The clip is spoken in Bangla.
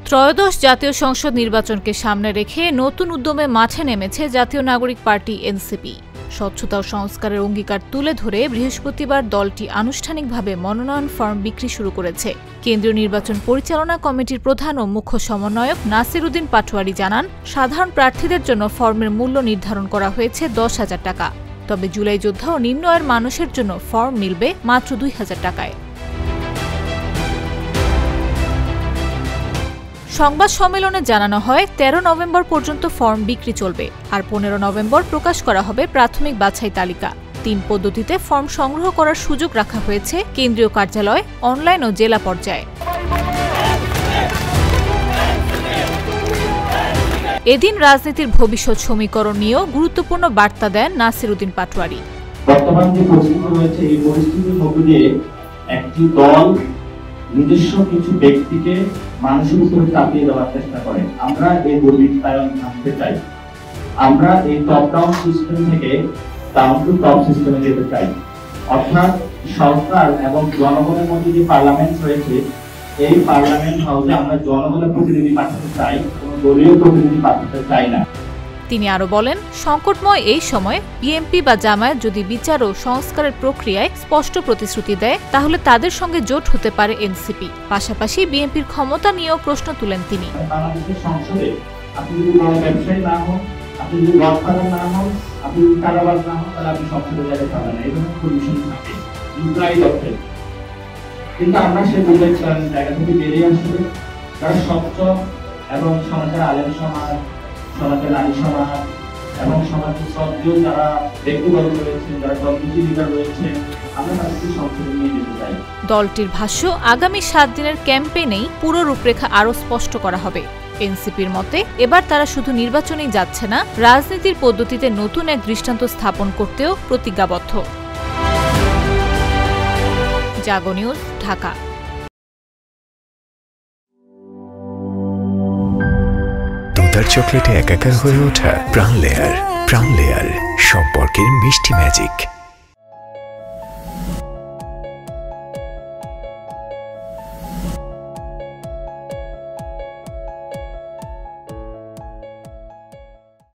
ত্রয়োদশ জাতীয় সংসদ নির্বাচনকে সামনে রেখে নতুন উদ্যমে মাঠে নেমেছে জাতীয় নাগরিক পার্টি এনসিপি। স্বচ্ছতা ও সংস্কারের অঙ্গীকার তুলে ধরে বৃহস্পতিবার দলটি আনুষ্ঠানিকভাবে মনোনয়ন ফর্ম বিক্রি শুরু করেছে। কেন্দ্রীয় নির্বাচন পরিচালনা কমিটির প্রধান ও মুখ্য সমন্বয়ক নাসির উদ্দিন পাটোয়ারি জানান, সাধারণ প্রার্থীদের জন্য ফর্মের মূল্য নির্ধারণ করা হয়েছে 10,000 টাকা। তবে জুলাই যোদ্ধা ও নিম্ন আয়ের মানুষের জন্য ফর্ম মিলবে মাত্র 2,000 টাকায়। সংবাদ সম্মেলনে জানানো হয়, 13 নভেম্বর পর্যন্ত ফর্ম বিক্রি চলবে, আর 15 নভেম্বর প্রকাশ করা হবে প্রাথমিক বাছাই তালিকা। 3 পদ্ধতিতে ফর্ম সংগ্রহ করার সুযোগ রাখা হয়েছে কেন্দ্রীয় কার্যালয়, অনলাইন ও জেলা পর্যায়ে। এদিন রাজনীতির ভবিষ্যৎ সমীকরণ নিয়েও গুরুত্বপূর্ণ বার্তা দেন নাসির উদ্দিন পাটোয়ারি। বর্তমান যে পরিস্থিতি রয়েছে, এই পরিস্থিতির মধ্য দিয়ে একটি দল নিজস্ব কিছু ব্যক্তিকে মানুষের উপরে চাপিয়ে দেওয়ার চেষ্টা করে। আমরা এই দুর্বৃত্তায়ন থাকতে চাই। আমরা এই টপ ডাউন সিস্টেম থেকে ডাউন টু টপ সিস্টেমে যেতে চাই। অর্থাৎ সরকার এবং জনগণের মধ্যে যে পার্লামেন্ট রয়েছে, এই পার্লামেন্ট হাউসে আমরা জনগণের প্রতিনিধি পাঠাতে চাই, কোনো দলীয় প্রতিনিধি পাঠাতে চাই না। তিনি আরো বলেন, সংকটময় এই সময়ে বিএনপি বা জামায়াত যদি বিচার ও সংস্কারের প্রক্রিয়ায় স্পষ্ট প্রতিশ্রুতি দেয়, তাহলে তাদের সঙ্গে জোট হতে পারে এনসিপি। পাশাপাশি বিএনপির ক্ষমতা নিয়েও প্রশ্ন তুলেন তিনি। বাংলাদেশের সংসদে আপনি যদি বড় ব্যবসায়ী না হন, আপনি যদি গডফাদার না হন, আপনি যদি কারাবাস না হন, তাহলে আপনি সংসদে যেতে পারবেন না। এই ধরনের কন্ডিশন থাকে ইমপ্লয়ি অর্থে। কিন্তু আমরা সে বুঝেছিলাম জায়গা থেকে বেরিয়ে আসলে যারা স্বচ্ছ এবং সমাজের আলেম সমাজ, সমাজের নারী সমাজ এবং সমাজের শ্রদ্ধেয় যারা ব্যক্তিগত রয়েছেন, যারা কমিউনিটি লিডার রয়েছে, আমরা তাদেরকে সংসদে নিয়ে যেতে চাই। দলটির ভাষ্য, আগামী 7 দিনের ক্যাম্পেইনেই পুরো রূপরেখা আরও স্পষ্ট করা হবে। এনসিপির মতে, এবার তারা শুধু নির্বাচনেই যাচ্ছে না, রাজনীতির পদ্ধতিতে নতুন এক দৃষ্টান্ত স্থাপন করতেও প্রতিজ্ঞাবদ্ধ। জাগো নিউজ, ঢাকা। দুধার চকলেটে একাকার হয়ে ওঠা প্রাণ লেয়ার সম্পর্কের মিষ্টি ম্যাজিক।